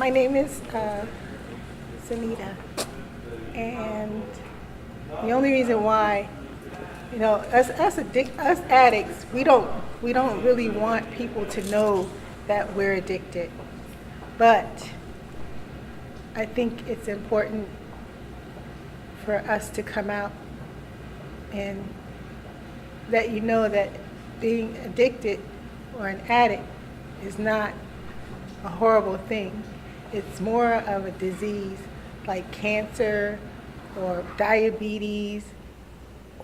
My name is Sunita, and the only reason why, us addicts, we don't really want people to know that we're addicted, but I think it's important for us to come out and let you know that being addicted or an addict is not a horrible thing. It's more of a disease like cancer or diabetes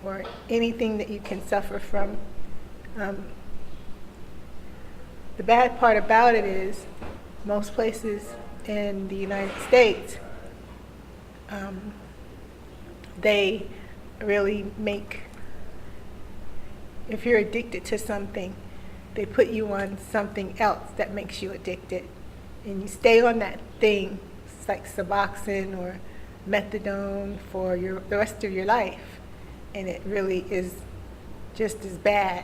or anything that you can suffer from. The bad part about it is most places in the United States, they really make, if you're addicted to something, they put you on something else that makes you addicted. And you stay on that thing, it's like Suboxone or methadone for the rest of your life. And it really is just as bad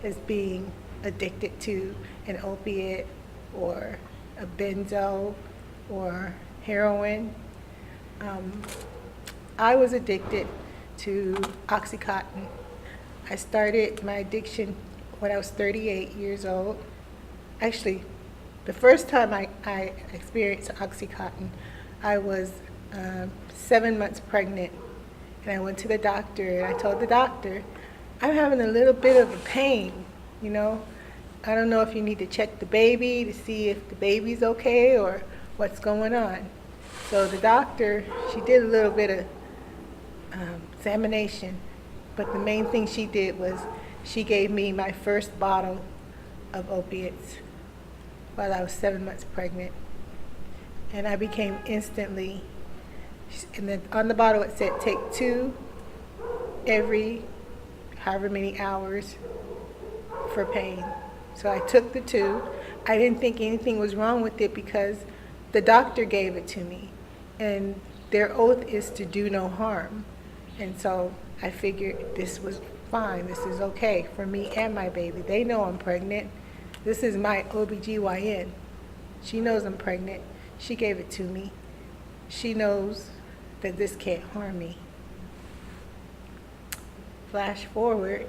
as being addicted to an opiate or a benzo or heroin. I was addicted to oxycontin. I started my addiction when I was 38 years old. Actually, the first time I experienced oxycontin, I was 7 months pregnant. And I went to the doctor, and I told the doctor, I'm having a little bit of a pain, I don't know if you need to check the baby to see if the baby's okay or what's going on. So the doctor, she did a little bit of examination, but the main thing she did was she gave me my first bottle of opiates while I was 7 months pregnant. And I became instantly, and then on the bottle it said take 2 every however many hours for pain. So I took the 2. I didn't think anything was wrong with it because the doctor gave it to me. And their oath is to do no harm. And so I figured this was fine. This is okay for me and my baby. They know I'm pregnant. This is my OBGYN. She knows I'm pregnant. She gave it to me. She knows that this can't harm me. Flash forward,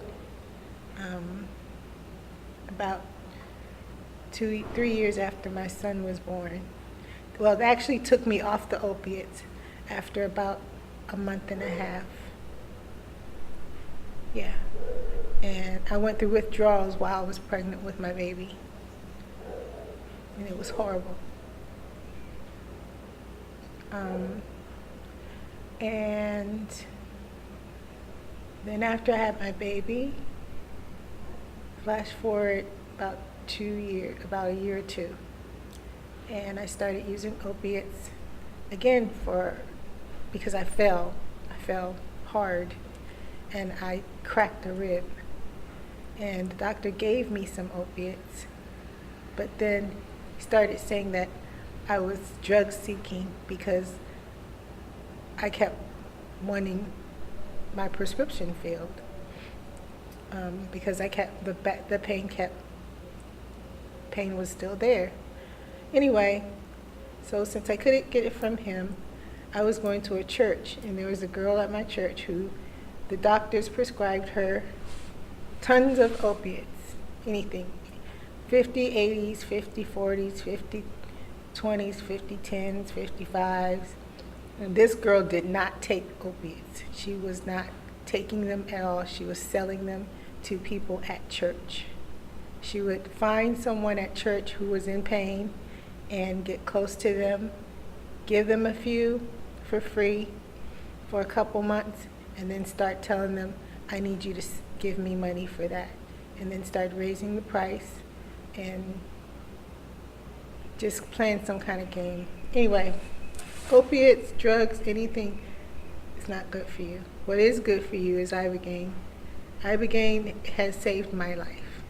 about 3 years after my son was born. Well, it actually took me off the opiates after about a month and a half. Yeah. And I went through withdrawals while I was pregnant with my baby. And it was horrible. And then after I had my baby, flash forward about a year or 2, and I started using opiates again because I fell hard, and I cracked a rib. And the doctor gave me some opiates, but then he started saying that I was drug seeking because I kept wanting my prescription filled, because the pain was still there. Anyway, so since I couldn't get it from him, I was going to a church, and there was a girl at my church who the doctors prescribed her tons of opiates, anything, 50 80s, 50 40s, 50 20s, 50 10s, 55s. And this girl did not take opiates. She was not taking them at all. She was selling them to people at church. She would find someone at church who was in pain and get close to them, give them a few for free for a couple months, and then start telling them, I need you to give me money for that. And then start raising the price and just playing some kind of game. Anyway, opiates, drugs, anything is not good for you. What is good for you is Ibogaine. Ibogaine has saved my life.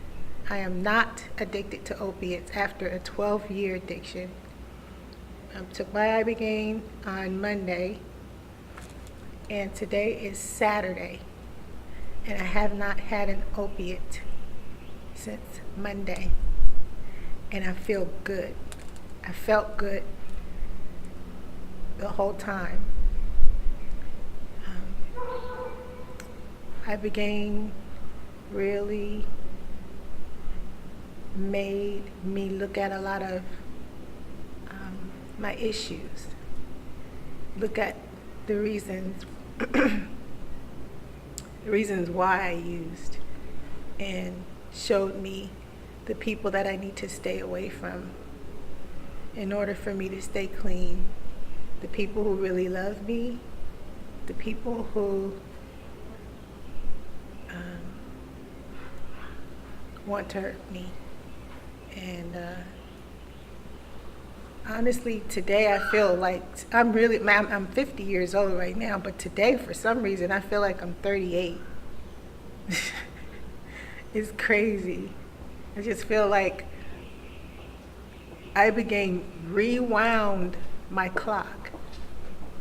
I am not addicted to opiates after a 12-year addiction. I took my Ibogaine on Monday, and today is Saturday, and I have not had an opiate since Monday, and I feel good. I felt good the whole time. Ibogaine really made me look at a lot of my issues, look at the reasons the reasons why I used, and showed me the people that I need to stay away from in order for me to stay clean, the people who really love me, the people who want to hurt me. And honestly, today I feel like I'm 50 years old right now, but today for some reason I feel like I'm 38. It's crazy. I just feel like Ibogaine rewound my clock.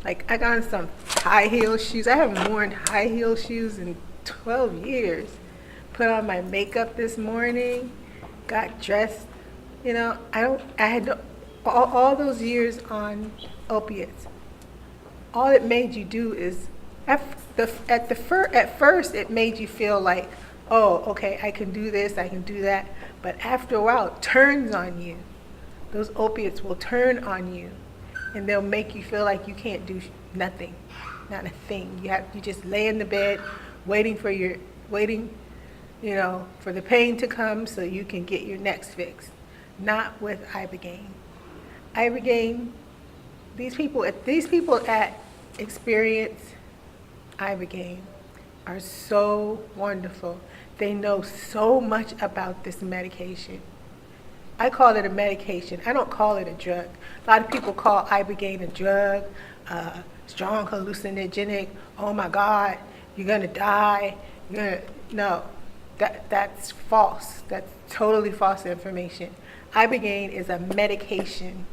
Like, I got on some high heel shoes. I haven't worn high heel shoes in 12 years. Put on my makeup this morning, got dressed. You know, I had all those years on opiates. All it made you do is, at first it made you feel like, oh, okay, I can do this, I can do that. But after a while, it turns on you. Those opiates will turn on you, and they'll make you feel like you can't do nothing, not a thing. You just lay in the bed, waiting, for the pain to come so you can get your next fix. Not with Ibogaine. Ibogaine, these people at Experience Ibogaine are so wonderful. They know so much about this medication. I call it a medication. I don't call it a drug. A lot of people call Ibogaine a drug, strong hallucinogenic. Oh my God, you're gonna die. No, that's false. That's totally false information. Ibogaine is a medication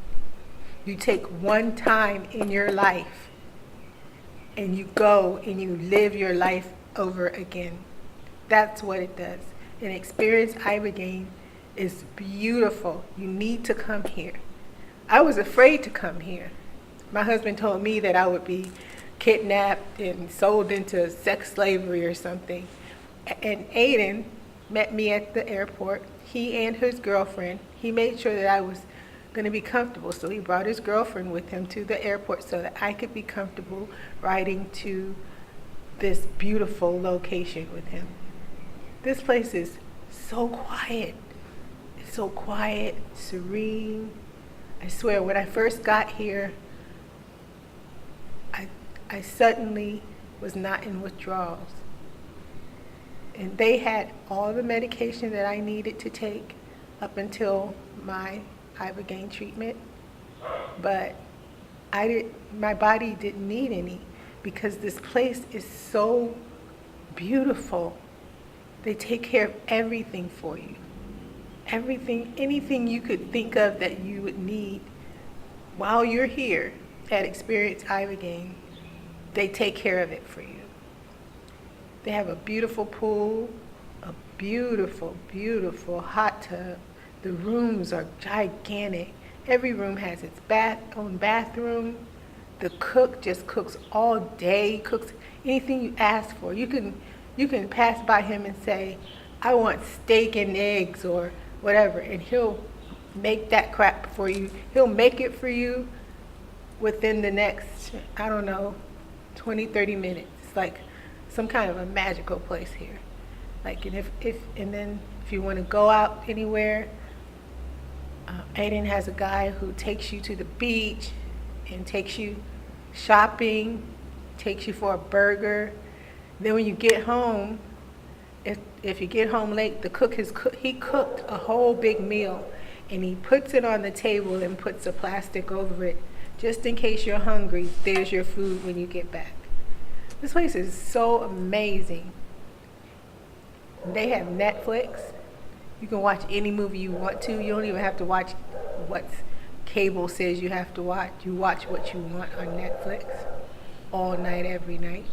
you take one time in your life, and you go and you live your life over again. That's what it does. And Experience Ibogaine is beautiful. You need to come here. I was afraid to come here. My husband told me that I would be kidnapped and sold into sex slavery or something. And Aiden met me at the airport. He and his girlfriend. He made sure that I was going to be comfortable. So he brought his girlfriend with him to the airport so that I could be comfortable riding to this beautiful location with him. This place is so quiet. It's so quiet, serene. I swear, when I first got here, I suddenly was not in withdrawals. And they had all the medication that I needed to take up until my Ibogaine treatment. But my body didn't need any, because this place is so beautiful. They take care of everything for you. Everything, anything you could think of that you would need while you're here at Experience Ibogaine, they take care of it for you. They have a beautiful pool, a beautiful, beautiful hot tub. The rooms are gigantic. Every room has its own bathroom. The cook just cooks all day, cooks anything you ask for. You can pass by him and say, I want steak and eggs or whatever, and he'll make that crap for you. He'll make it for you within the next, 20, 30 minutes. It's like some kind of a magical place here. Like, and if you want to go out anywhere, Aiden has a guy who takes you to the beach and takes you shopping, takes you for a burger. Then when you get home, if you get home late, he cooked a whole big meal, and he puts it on the table and puts a plastic over it, just in case you're hungry. There's your food when you get back. This place is so amazing. They have Netflix. You can watch any movie you want to. You don't even have to watch what cable says you have to watch. You watch what you want on Netflix all night, every night.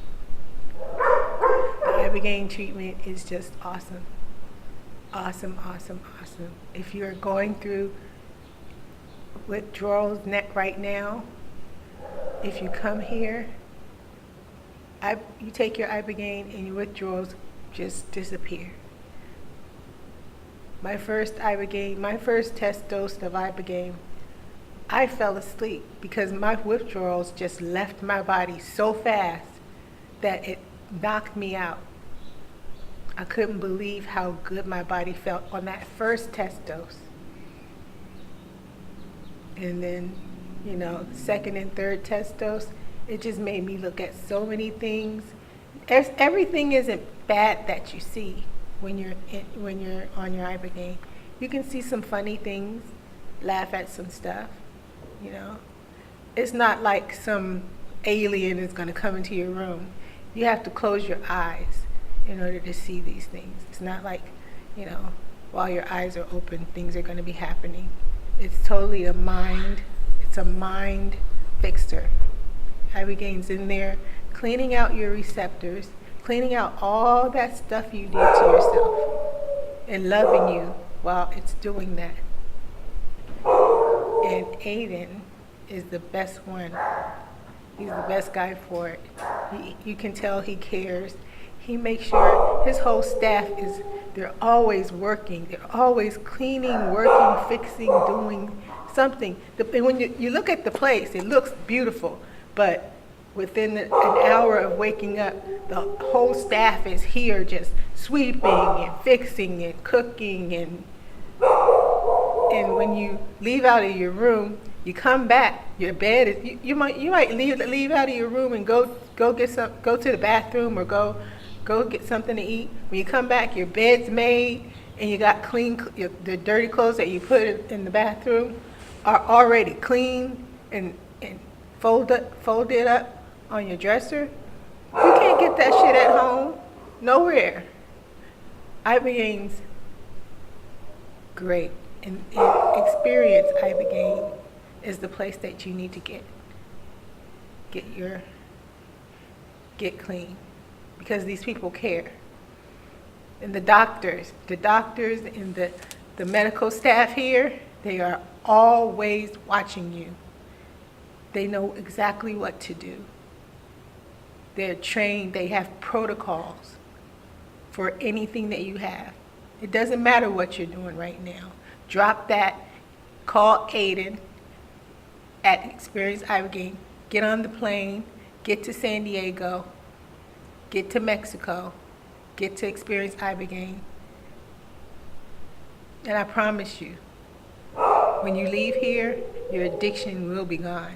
The Ibogaine treatment is just awesome. Awesome, awesome, awesome. If you're going through withdrawals right now, if you come here, you take your Ibogaine and your withdrawals just disappear. My first test dose of Ibogaine, I fell asleep because my withdrawals just left my body so fast that it knocked me out. I couldn't believe how good my body felt on that first test dose. And then, second and third test dose, it just made me look at so many things. Everything isn't bad that you see when you're on your Ibogaine. You can see some funny things, laugh at some stuff, It's not like some alien is going to come into your room. You have to close your eyes in order to see these things. It's not like, while your eyes are open, things are going to be happening. It's totally it's a mind fixer. Ibogaine's in there, cleaning out your receptors, cleaning out all that stuff you did to yourself, and loving you while it's doing that. And Aiden is the best one. He's the best guy for it. You can tell he cares. He makes sure his whole staff they're always working. They're always cleaning, working, fixing, doing something. And when you look at the place, it looks beautiful. But within an hour of waking up, the whole staff is here just sweeping and fixing and cooking. And when you leave out of your room, you come back, your bed is, you might leave out of your room and go to the bathroom or go get something to eat. When you come back, your bed's made and you got the dirty clothes that you put in the bathroom are already clean and folded up on your dresser. You can't get that shit at home. Nowhere. Ibogaine's great. And experience Ibogaine is the place that you need to get clean, because these people care. And the doctors and the medical staff here, they are always watching you. They know exactly what to do. They're trained, they have protocols for anything that you have. It doesn't matter what you're doing right now. Drop that, call Aiden at Experience Ibogaine, get on the plane, get to San Diego, get to Mexico, get to Experience Ibogaine. And I promise you, when you leave here, your addiction will be gone.